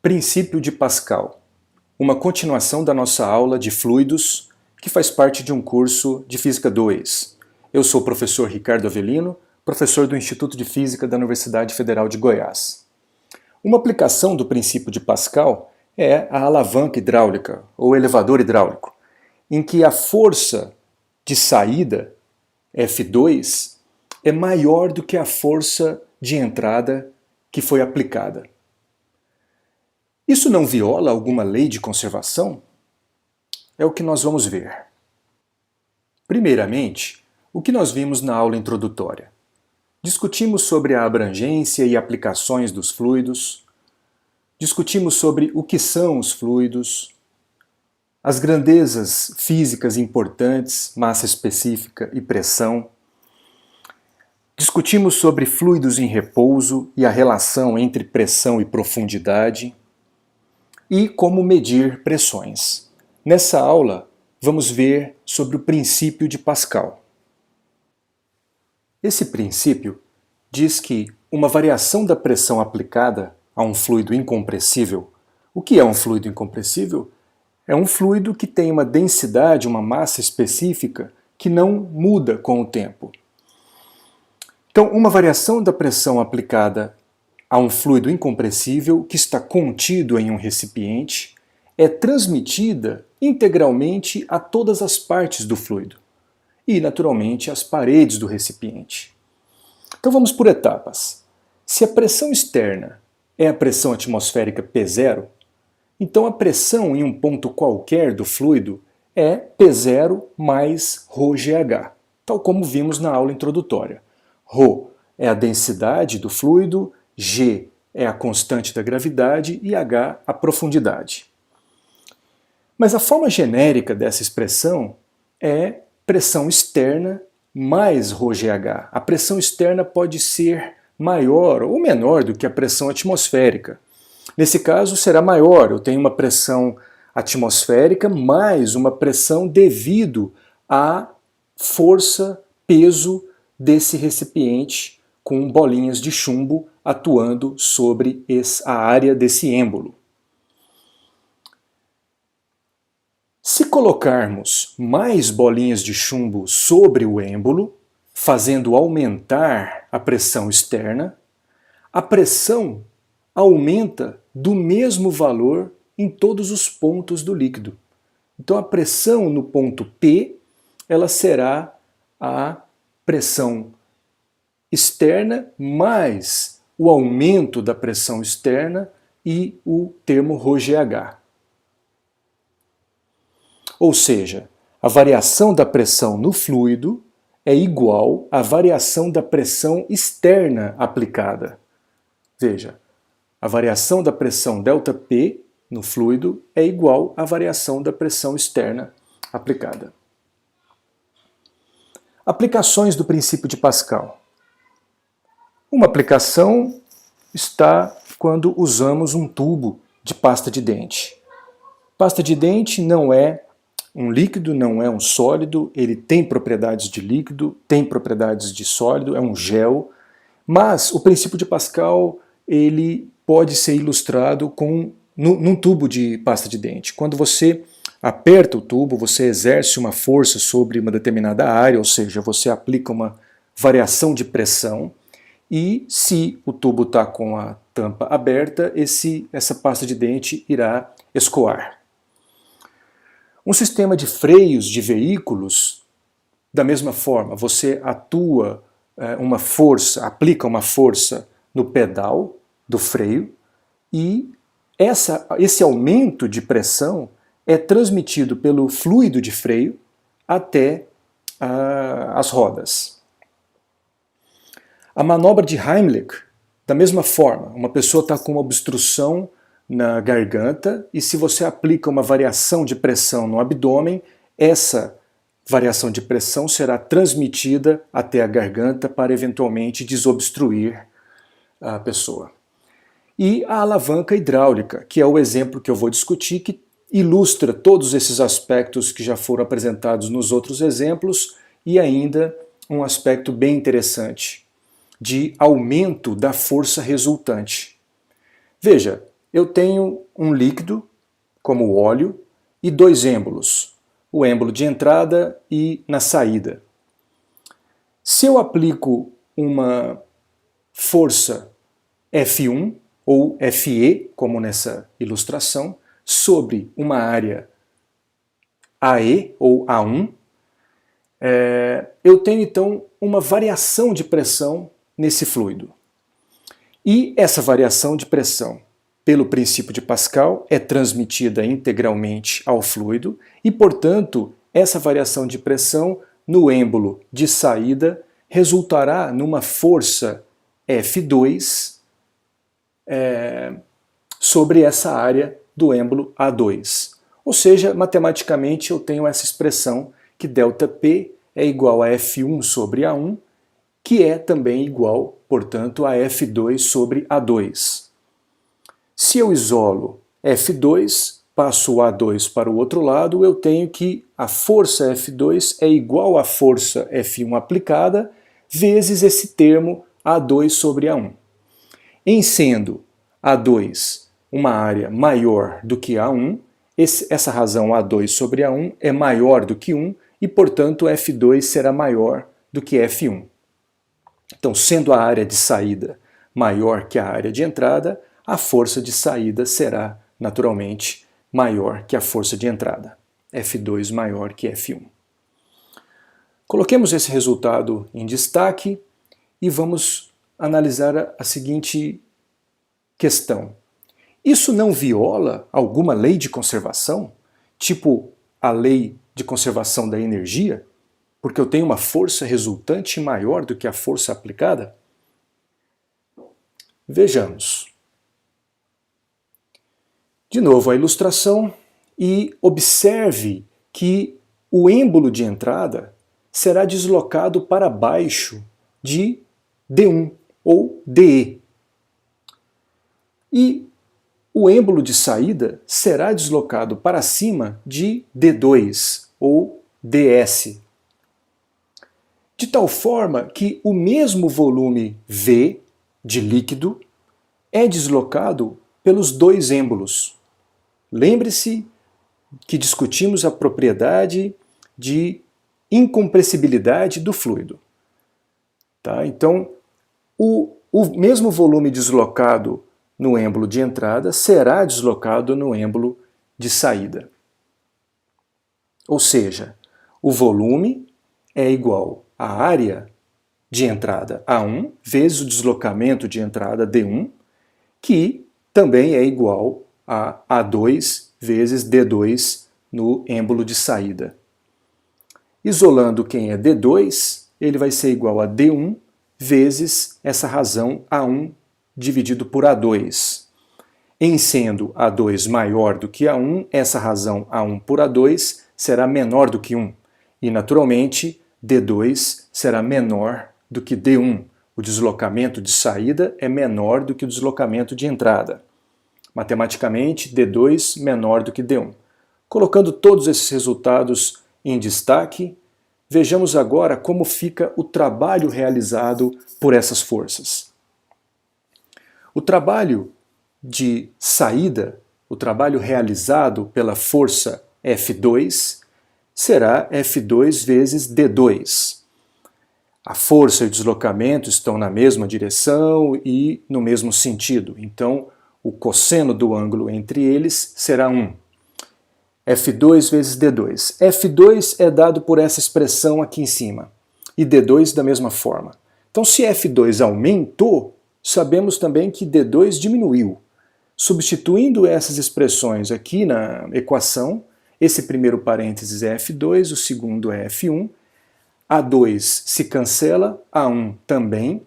Princípio de Pascal, uma continuação da nossa aula de fluidos que faz parte de um curso de Física 2. Eu sou o professor Ricardo Avelino, professor do Instituto de Física da Universidade Federal de Goiás. Uma aplicação do princípio de Pascal é a alavanca hidráulica, ou elevador hidráulico, em que a força de saída, F2, é maior do que a força de entrada que foi aplicada. Isso não viola alguma lei de conservação? É o que nós vamos ver. Primeiramente, o que nós vimos na aula introdutória? Discutimos sobre a abrangência e aplicações dos fluidos, discutimos sobre o que são os fluidos, as grandezas físicas importantes, massa específica e pressão. Discutimos sobre fluidos em repouso e a relação entre pressão e profundidade e como medir pressões. Nessa aula, vamos ver sobre o princípio de Pascal. Esse princípio diz que uma variação da pressão aplicada a um fluido incompressível. O que é um fluido incompressível? É um fluido que tem uma densidade, uma massa específica que não muda com o tempo. Então, uma variação da pressão aplicada a um fluido incompressível que está contido em um recipiente é transmitida integralmente a todas as partes do fluido e, naturalmente, às paredes do recipiente. Então vamos por etapas. Se a pressão externa é a pressão atmosférica P0, então a pressão em um ponto qualquer do fluido é P0 mais ρgh, tal como vimos na aula introdutória. ρ é a densidade do fluido, G é a constante da gravidade e H a profundidade. Mas a forma genérica dessa expressão é pressão externa mais ρgh. A pressão externa pode ser maior ou menor do que a pressão atmosférica. Nesse caso será maior, eu tenho uma pressão atmosférica mais uma pressão devido à força, peso desse recipiente com bolinhas de chumbo atuando sobre a área desse êmbolo. Se colocarmos mais bolinhas de chumbo sobre o êmbolo, fazendo aumentar a pressão externa, a pressão aumenta do mesmo valor em todos os pontos do líquido. Então a pressão no ponto P, ela será a pressão externa mais o aumento da pressão externa e o termo ρgh. Ou seja, a variação da pressão no fluido é igual à variação da pressão externa aplicada. Veja, a variação da pressão ΔP no fluido é igual à variação da pressão externa aplicada. Aplicações do princípio de Pascal. Uma aplicação está quando usamos um tubo de pasta de dente. Pasta de dente não é um líquido, não é um sólido, ele tem propriedades de líquido, tem propriedades de sólido, é um gel, mas o princípio de Pascal ele pode ser ilustrado num tubo de pasta de dente. Quando você aperta o tubo, você exerce uma força sobre uma determinada área, ou seja, você aplica uma variação de pressão, e se o tubo está com a tampa aberta, essa pasta de dente irá escoar. Um sistema de freios de veículos, da mesma forma, você aplica uma força no pedal do freio e esse aumento de pressão é transmitido pelo fluido de freio até as rodas. A manobra de Heimlich, da mesma forma, uma pessoa está com uma obstrução na garganta e se você aplica uma variação de pressão no abdômen, essa variação de pressão será transmitida até a garganta para eventualmente desobstruir a pessoa. E a alavanca hidráulica, que é o exemplo que eu vou discutir, que ilustra todos esses aspectos que já foram apresentados nos outros exemplos e ainda um aspecto bem interessante de aumento da força resultante. Veja, eu tenho um líquido, como o óleo, e dois êmbolos, o êmbolo de entrada e na saída. Se eu aplico uma força F1 ou Fe, como nessa ilustração, sobre uma área AE ou A1, eu tenho então uma variação de pressão nesse fluido. E essa variação de pressão, pelo princípio de Pascal, é transmitida integralmente ao fluido e, portanto, essa variação de pressão no êmbolo de saída resultará numa força F2 sobre essa área do êmbolo A2. Ou seja, matematicamente eu tenho essa expressão que ΔP é igual a F1 sobre A1, que é também igual, portanto, a F2 sobre A2. Se eu isolo F2, passo o A2 para o outro lado, eu tenho que a força F2 é igual à força F1 aplicada, vezes esse termo A2 sobre A1. Em sendo A2 uma área maior do que A1, essa razão A2 sobre A1 é maior do que 1 e, portanto, F2 será maior do que F1. Então, sendo a área de saída maior que a área de entrada, a força de saída será, naturalmente, maior que a força de entrada. F2 maior que F1. Coloquemos esse resultado em destaque e vamos analisar a seguinte questão. Isso não viola alguma lei de conservação? Tipo a lei de conservação da energia? Porque eu tenho uma força resultante maior do que a força aplicada? Vejamos. De novo a ilustração e observe que o êmbolo de entrada será deslocado para baixo de D1 ou DE. E o êmbolo de saída será deslocado para cima de D2 ou DS. De tal forma que o mesmo volume V de líquido é deslocado pelos dois êmbolos. Lembre-se que discutimos a propriedade de incompressibilidade do fluido. Tá? Então, o mesmo volume deslocado no êmbolo de entrada será deslocado no êmbolo de saída. Ou seja, o volume é igual à área de entrada A1 vezes o deslocamento de entrada D1, que também é igual a A2 vezes D2 no êmbolo de saída. Isolando quem é D2, ele vai ser igual a D1 vezes essa razão A1 dividido por A2. Em sendo A2 maior do que A1, essa razão A1 por A2 será menor do que 1. E, naturalmente, D2 será menor do que D1. O deslocamento de saída é menor do que o deslocamento de entrada. Matematicamente, D2 menor do que D1. Colocando todos esses resultados em destaque, vejamos agora como fica o trabalho realizado por essas forças. O trabalho de saída, o trabalho realizado pela força F2, será F2 vezes D2. A força e o deslocamento estão na mesma direção e no mesmo sentido, então o cosseno do ângulo entre eles será 1. F2 vezes D2. F2 é dado por essa expressão aqui em cima, e D2 da mesma forma. Então, se F2 aumentou, sabemos também que D2 diminuiu. Substituindo essas expressões aqui na equação, esse primeiro parênteses é F2, o segundo é F1, A2 se cancela, A1 também,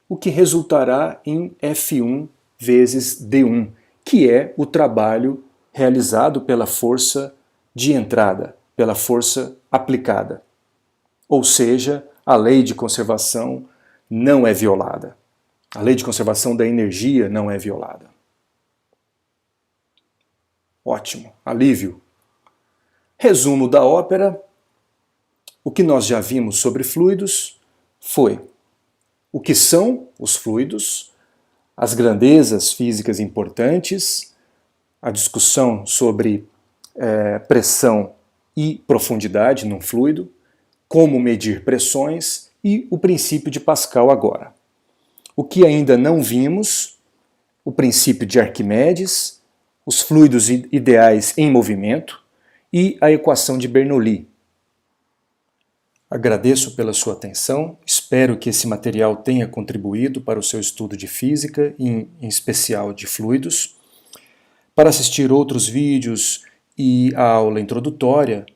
o que resultará em F1 vezes D1, que é o trabalho realizado pela força de entrada, pela força aplicada. Ou seja, a lei de conservação não é violada. A lei de conservação da energia não é violada. Ótimo, alívio. Resumo da ópera. O que nós já vimos sobre fluidos foi o que são os fluidos, as grandezas físicas importantes, a discussão sobre pressão e profundidade num fluido, como medir pressões e o princípio de Pascal agora. O que ainda não vimos, o princípio de Arquimedes, os fluidos ideais em movimento e a equação de Bernoulli. Agradeço pela sua atenção, espero que esse material tenha contribuído para o seu estudo de física, em especial de fluidos. Para assistir outros vídeos e a aula introdutória,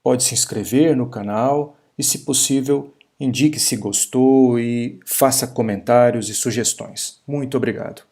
pode se inscrever no canal e, se possível, indique se gostou e faça comentários e sugestões. Muito obrigado.